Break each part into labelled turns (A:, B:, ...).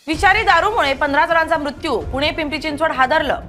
A: विषारी दारूमुळे 15 जणांचा मृत्यू. पुणे पिंपरी चिंचवड हादरलं.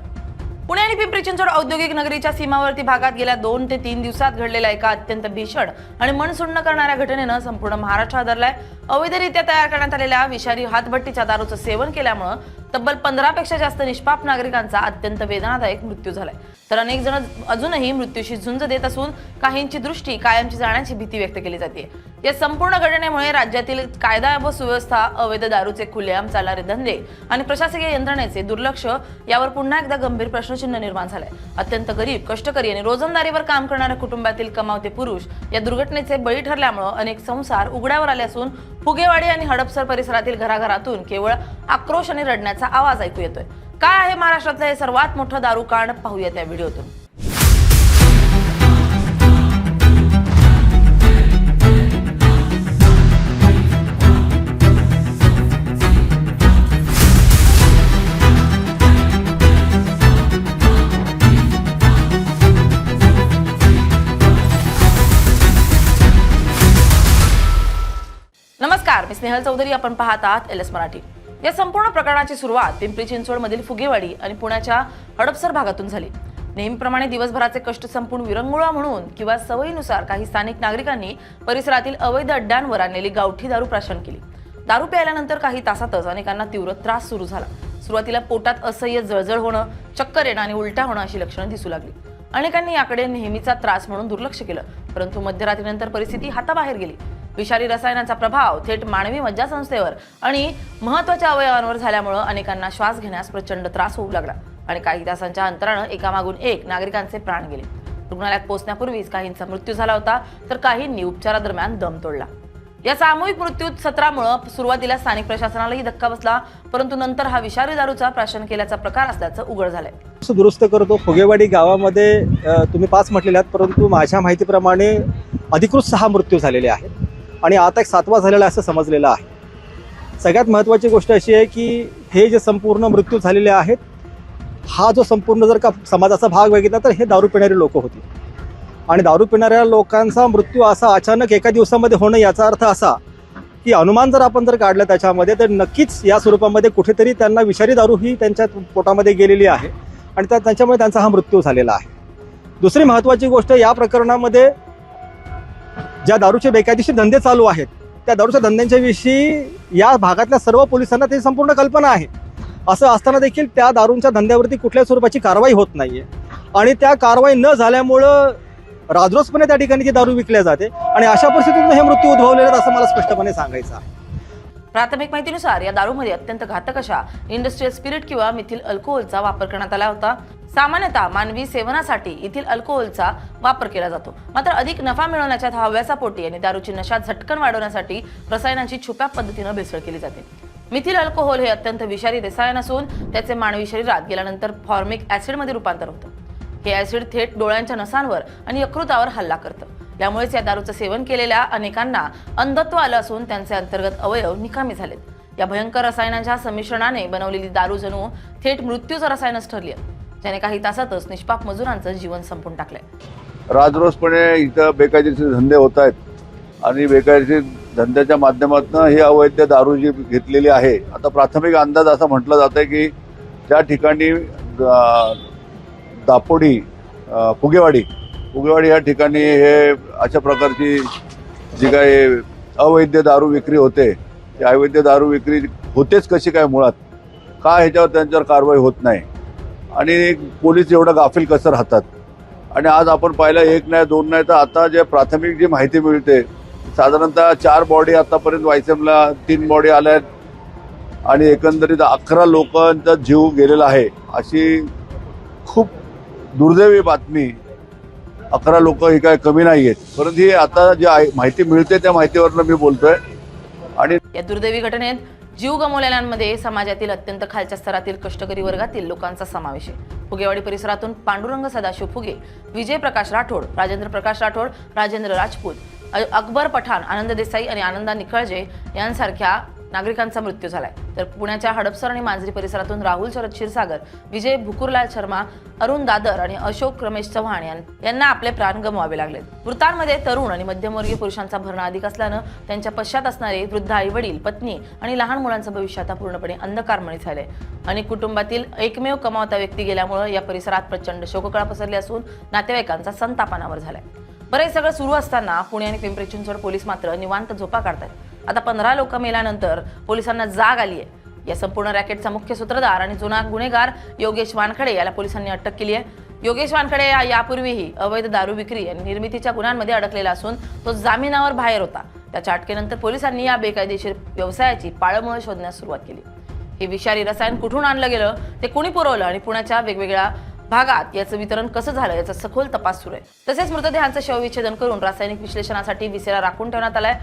A: पुणे आणि पिंपरी चिंचवड औद्योगिक नगरीच्या सीमावर्ती भागात गेल्या 2 ते 3 दिवसात घडलेल्या एका अत्यंत भीषण आणि मनसुन्न करणाऱ्या घटनेनं संपूर्ण महाराष्ट्र हादरलाय. अवैधरित्या तयार करण्यात आलेल्या विषारी हातभट्टीच्या दारूचं सेवन केल्यामुळे तब्बल 15 पेक्षा जास्त निष्पाप नागरिकांचा अत्यंत वेदनादायक मृत्यू झालाय. तर अनेक जण अजूनही मृत्यूशी झुंज देत असून काहींची दृष्टी कायमची जाण्याची भीती व्यक्त केली जाते. या संपूर्ण घटनेमुळे राज्यातील कायदा व सुव्यवस्था, अवैध दारूचे खुलेआम चालणारे धंदे आणि प्रशासकीय यंत्रणेचे दुर्लक्ष यावर पुन्हा एकदा गंभीर प्रश्नचिन्ह निर्माण झालंय. अत्यंत गरीब, कष्टकरी आणि रोजंदारीवर काम करणाऱ्या कुटुंबातील कमावते पुरुष या दुर्घटनेचे बळी ठरल्यामुळे अनेक संसार उघड्यावर आले असून फुगेवाडी आणि हडपसर परिसरातील घराघरातून केवळ आक्रोश आणि रडण्याचा आवाज ऐकू येतोय. काय आहे महाराष्ट्रातलं हे सर्वात मोठं दारूकांड, पाहूया त्या व्हिडिओतून. नमस्कार, मी स्नेहल चौधरी. आपण पाहत आहात LS मराठी. या संपूर्ण प्रकरणाची सुरुवात पिंपरी चिंचवड मधील फुगेवाडी आणि पुण्याच्या हडपसर भागातून झाली. नेहमीप्रमाणे दिवसभराचे कष्ट संपून विरंगुळा म्हणून किंवा सवयीनुसार काही स्थानिक नागरिकांनी परिसरातील अवैध अड्ड्यांवर आणलेली गावठी दारू प्राशन केली. दारू प्यायल्यानंतर काही तासातच अनेकांना तीव्र त्रास सुरू झाला. सुरुवातीला पोटात असह्य जळजळ होणं, चक्कर येणं आणि उलट्या होणं अशी लक्षणं दिसू लागली. अनेकांनी याकडे नेहमीचा त्रास म्हणून दुर्लक्ष केलं, परंतु मध्यरात्रीनंतर परिस्थिती हाताबाहेर गेली. विषारी रसायनांचा प्रभाव थेट मानवी मज्जासंस्थेवर आणि महत्त्वाच्या अवयवांवर झाल्यामुळे अनेकांना श्वास घेण्यास प्रचंड त्रास होऊ लागला आणि काही तासांच्या अंतरानं एकामागून एक नागरिकांचे प्राण गेले. रुग्णालयात पोहोचण्यापूर्वीच काहींचा मृत्यू झाला होता, तर काहींनी उपचारादरम्यान दम तोडला. या सामूहिक मृत्यू सत्रामुळे सुरुवातीला स्थानिक प्रशासनालाही धक्का बसला, परंतु नंतर हा विषारी दारूचा प्राशन केल्याचा प्रकार असल्याचं उघड झालंय.
B: दुरुस्त करतो. फुगेवाडी गावामध्ये तुम्ही 5 म्हटलेले आहेत, परंतु माझ्या माहितीप्रमाणे अधिकृत 6 मृत्यू झालेले आहेत आणि आता एक 7वा झालेला असं समजलेलं आहे. सगळ्यात महत्त्वाची गोष्ट अशी आहे की हे जे संपूर्ण मृत्यू झालेले आहेत, हा जो संपूर्ण जर का समाजाचा भाग बघितला तर हे दारू पिणारी लोक होती आणि दारू पिणाऱ्या लोकांचा मृत्यू असा अचानक एका दिवसामध्ये होणं याचा अर्थ असा की अनुमान जर आपण काढलं त्याच्यामध्ये, तर नक्कीच या स्वरूपामध्ये कुठेतरी त्यांना विषारी दारू ही त्यांच्या पोटामध्ये गेलेली आहे आणि त्याच्यामुळे त्यांचा हा मृत्यू झालेला आहे. दुसरी महत्त्वाची गोष्ट, या प्रकरणामध्ये ज्या दारूचे बेकायदेशीर धंदे चालू आहेत त्या दारूच्या धंद्यांच्या विषयी या भागातल्या सर्व पोलिसांना त्याची संपूर्ण कल्पना आहे. असं असताना देखील त्या दारूंच्या धंद्यावरती कुठल्याही स्वरूपाची कारवाई होत नाहीये आणि त्या कारवाई न झाल्यामुळं राजरोसपणे त्या ठिकाणी ती दारू विकल्या जाते आणि अशा परिस्थितीतून हे मृत्यू उद्भवलेले आहेत असं मला स्पष्टपणे सांगायचं आहे.
A: प्राथमिक माहितीनुसार या दारूमध्ये अत्यंत घातक अशा इंडस्ट्रियल स्पिरिट किंवा मिथिल अल्कोहोलचा वापर करण्यात आला होता. सामान्यतः मानवी सेवनासाठी इथिल अल्कोहोलचा वापर केला जातो, मात्र अधिक नफा मिळवण्याच्या हव्यासा पोटी आणि दारूची नशा झटकन वाढवण्यासाठी रसायनांची छुप्या पद्धतीने भेसळ केली जाते. मिथिल अल्कोहोल हे अत्यंत विषारी रसायन असून त्याचे मानवी शरीरात गेल्यानंतर फॉर्मिक ऍसिडमध्ये रूपांतर होतं. हे ऍसिड थेट डोळ्यांच्या नसांवर आणि यकृतावर हल्ला करतं. त्यामुळेच या दारूचं सेवन केलेल्या अनेकांना अंधत्व आलं असून त्यांचे अंतर्गत अवयव निकामी झालेत. या भयंकर रसायनांच्या संमिश्रणाने बनवलेली दारू जणू थेट मृत्यूचं रसायनच ठरली, ज्याने काही तासातच निष्पाप मजुरांचं जीवन संपून टाकलंय.
C: राजरोसपणे इथं बेकायदेशीर धंदे होत आहेत आणि बेकायदेशीर धंद्याच्या माध्यमातून ही अवैध दारू जी घेतलेली आहे. आता प्राथमिक अंदाज असा म्हटलं जात आहे की त्या ठिकाणी दापोडी, फुगेवाडी या ठिकाणी हे अशा प्रकारची जी काही अवैध दारू विक्री होते, ती अवैध दारू विक्री होतेच कशी काय मुळात, का ह्याच्यावर त्यांच्यावर कारवाई होत नाही आणि पोलीस एवढं गाफील कसं राहतात. आणि आज आपण पाहिलं 1 नाही 2 नाही तर आता जे प्राथमिक जी माहिती मिळते, साधारणतः 4 बॉडी आतापर्यंत वायसेमला 3 बॉडी आल्या आहेत आणि एकंदरीत 11 लोकांचा जीव गेलेला आहे. अशी खूप दुर्दैवी बातमी. 11 लोक ही काय कमी नाही आहेत, परंतु ही आता जी माहिती मिळते त्या माहितीवरनं मी बोलतोय. आणि
A: या दुर्दैवी घटनेत जीव गमावलेल्यांमध्ये समाजातील अत्यंत खालच्या स्तरातील कष्टकरी वर्गातील लोकांचा समावेश आहे. फुगेवाडी परिसरातून पांडुरंग सदाशिव फुगे, विजय प्रकाश राठोड, राजेंद्र प्रकाश राठोड, राजेंद्र राजपूत, अकबर पठाण, आनंद देसाई आणि आनंदा निकळजे यांसारख्या नागरिकांचा मृत्यू झालाय. तर पुण्याच्या हडपसर आणि मांजरी परिसरातून राहुल शरद क्षीरसागर, विजय भुकुरलाल शर्मा, अरुण दादर आणि अशोक रमेश चव्हाण यांना आपले प्राण गमवावे लागले. मृतांमध्ये तरुण आणि मध्यमवर्गीय पुरुषांचा भरणा अधिक असल्यानं त्यांच्या पश्चात असणारे वृद्ध आई वडील, पत्नी आणि लहान मुलांचं भविष्य आता पूर्णपणे अंधकारमय झालंय. अनेक कुटुंबातील एकमेव कमावता व्यक्ती गेल्यामुळे या परिसरात प्रचंड शोककळा पसरली असून नातेवाईकांचा संताप अनावर झालाय. बरं, हे सगळं सुरू असताना पुणे आणि पिंपरी चिंचवड पोलीस मात्र निवांत झोपा काढतात. आता 15 लोक मेल्यानंतर पोलिसांना जाग आली आहे. या संपूर्ण रॅकेटचा मुख्य सूत्रधार आणि जुना गुन्हेगार योगेश वानखडे याला पोलिसांनी अटक केली आहे. योगेश वानखडे यापूर्वीही अवैध दारू विक्री आणि निर्मितीच्या गुन्ह्यांमध्ये अडकलेला असून तो जामिनावर बाहेर होता. त्याच्या अटकेनंतर पोलिसांनी या बेकायदेशीर व्यवसायाची पाळंमुळं शोधण्यास सुरुवात केली. हे विषारी रसायन कुठून आणलं गेलं, ते कुणी पुरवलं आणि पुण्याच्या वेगवेगळ्या भागात याचं वितरण कसं झालं याचा सखोल तपास सुरू आहे. तसेच मृतदेहांचं शवविच्छेदन करून रासायनिक विश्लेषणासाठी विसेरा राखून ठेवण्यात आलाय,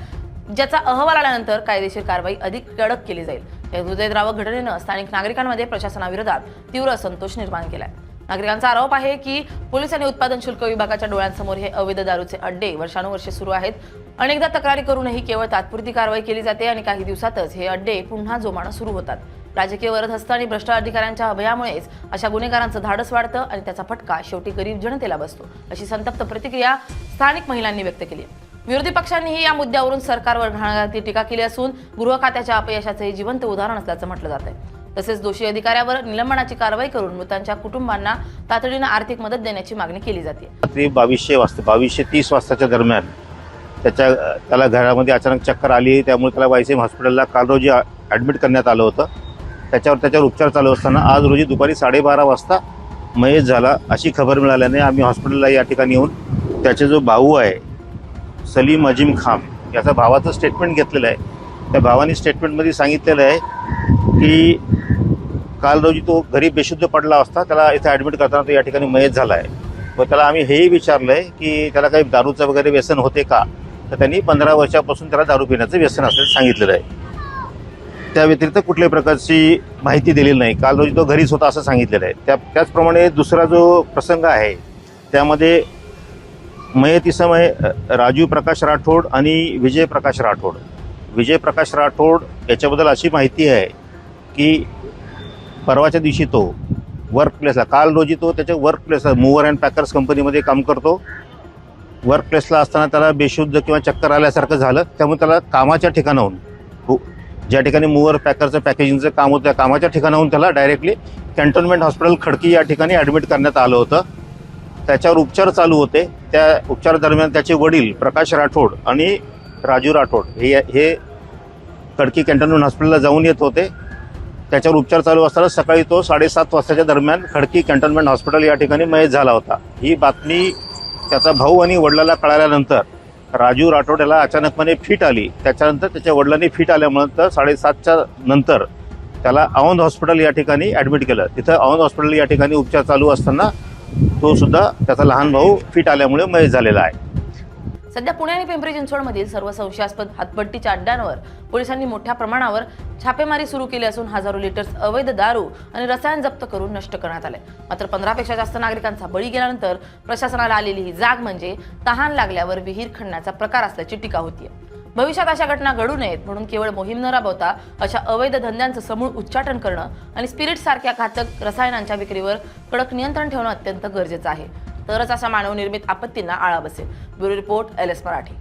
A: ज्याचा अहवाल आल्यानंतर कायदेशीर कारवाई अधिक कडक केली जाईल. या हृदयद्रावक घटनेनं स्थानिक नागरिकांमध्ये प्रशासनाविरोधात तीव्र असंतोष निर्माण केलाय. नागरिकांचा आरोप आहे की पोलिसांनी उत्पादन शुल्क विभागाच्या डोळ्यांसमोर हे अवैध दारूचे अड्डे वर्षानुवर्षे सुरू आहेत. अनेकदा तक्रारी करूनही केवळ तात्पुरती कारवाई केली जाते आणि काही दिवसातच हे अड्डे पुन्हा जोमानं सुरू होतात. राजकीय वरदहस्त आणि भ्रष्ट अधिकाऱ्यांच्या अभयामुळेच अशा गुन्हेगारांचं धाडस वाढतं आणि त्याचा फटका शेवटी गरीब जनतेला बसतो, अशी संतप्त प्रतिक्रिया स्थानिक महिलांनी व्यक्त केली. विरोधी पक्षांनीही या मुद्द्यावरून सरकारवर घाणघाती टीका केली असून गृह खात्याच्या अपयशाचे जिवंत उदाहरण असल्याचं म्हटलं जात आहे. तसेच दोषी अधिकाऱ्यावर निलंबनाची कारवाई करून मृतांच्या कुटुंबांना तातडीनं आर्थिक मदत देण्याची मागणी केली जाते.
D: रात्री 22:30 वाजताच्या दरम्यान त्याला घरामध्ये अचानक चक्कर आली. त्यामुळे त्याला वायसीएम हॉस्पिटलला काल रोजी ॲडमिट करण्यात आलं होतं. त्याच्यावर उपचार चालू असताना आज रोजी दुपारी 12:30 वाजता मयत झाला अशी खबर मिळाल्याने आम्ही हॉस्पिटलला या ठिकाणी येऊन त्याचे जो भाऊ आहे सलीम अजीम खान याचा भावाचं स्टेटमेंट घेतलेलं आहे. त्या भावाने स्टेटमेंटमध्ये सांगितलेलं आहे की काल रोजी तो घरी बेशुद्ध पडला असता, त्याला इथे ॲडमिट करताना तो या ठिकाणी मयत झाला आहे. व त्याला आम्ही हेही विचारलं आहे की त्याला काही दारूचं वगैरे व्यसन होते का, तर त्यांनी 15 वर्षापासून त्याला दारू पिण्याचं व्यसन असल्याचं सांगितलेलं आहे. त्या व्यतिरिक्त कुठल्याही प्रकारची माहिती दिलेली नाही. काल रोजी तो घरीच होता असं सांगितलेलं आहे. त्याचप्रमाणे दुसरा जो प्रसंग आहे त्यामध्ये मयत इसम आहे राजू प्रकाश राठोड आणि विजय प्रकाश राठोड. विजय प्रकाश राठोड याच्याबद्दल अशी माहिती आहे की परवाच्या दिवशी तो वर्क प्लेसला, काल रोजी तो त्याच्या वर्क प्लेसला मूवर अँड पॅकर्स कंपनीमध्ये काम करतो. वर्क प्लेसला असताना त्याला बेशुद्ध किंवा चक्कर आल्यासारखं झालं. त्यामुळे त्याला कामाच्या ठिकाणाहून, ज्या ठिकाणी मूवर पॅकरचं पॅकेजिंगचं काम होतं त्या कामाच्या ठिकाणाहून त्याला डायरेक्टली कॅन्टोन्मेंट हॉस्पिटल खडकी या ठिकाणी ॲडमिट करण्यात आलं होतं. त्याच्यावर उपचार चालू होते. त्या उपचार दरम्यान त्याचे वडील प्रकाश राठोड आणि राजू राठोड हे खडकी कॅन्टोन्मेंट हॉस्पिटलला जाऊन येत होते. त्याच्यावर उपचार चालू असताना सकाळी तो 7:30 वाजताच्या दरम्यान खडकी कॅन्टोन्मेंट हॉस्पिटल या ठिकाणी मयत झाला होता. ही बातमी त्याचा भाऊ आणि वडिलांना कळाल्यानंतर राजू राठोड याला अचानकपणे फिट आली. त्याच्यानंतर त्याच्या वडिलांनी फिट आल्यामुळे 7:30च्या नंतर त्याला औंध हॉस्पिटल या ठिकाणी ॲडमिट केलं. तिथं औंध हॉस्पिटल या ठिकाणी उपचार चालू असताना तो सुद्धा त्याचा लहान भाऊ फिट आल्यामुळे मयत झालेला आहे.
A: सध्या पुणे आणि पिंपरी चिंचवडमधील सर्व संशयास्पद हातभट्टीच्या अड्ड्यांवर पोलिसांनी मोठ्या प्रमाणावर छापेमारी सुरू केली असून हजारो लिटर्स अवैध दारू आणि रसायन जप्त करून नष्ट करण्यात आले. मात्र 15पेक्षा जास्त नागरिकांचा बळी गेल्यानंतर प्रशासनाला आलेली ही जाग म्हणजे तहान लागल्यावर विहीर खणण्याचा प्रकार असल्याची टीका होतीये. भविष्यात अशा घटना घडू नयेत म्हणून केवळ मोहीम न राबवता अशा अवैध धंद्यांचं समूळ उच्चाटन करणं आणि स्पिरिट सारख्या घातक रसायनांच्या विक्रीवर कडक नियंत्रण ठेवणं अत्यंत गरजेचं आहे. तरच अशा मानवनिर्मित आपत्तींना आळा बसेल. Bureau report LS Marathi.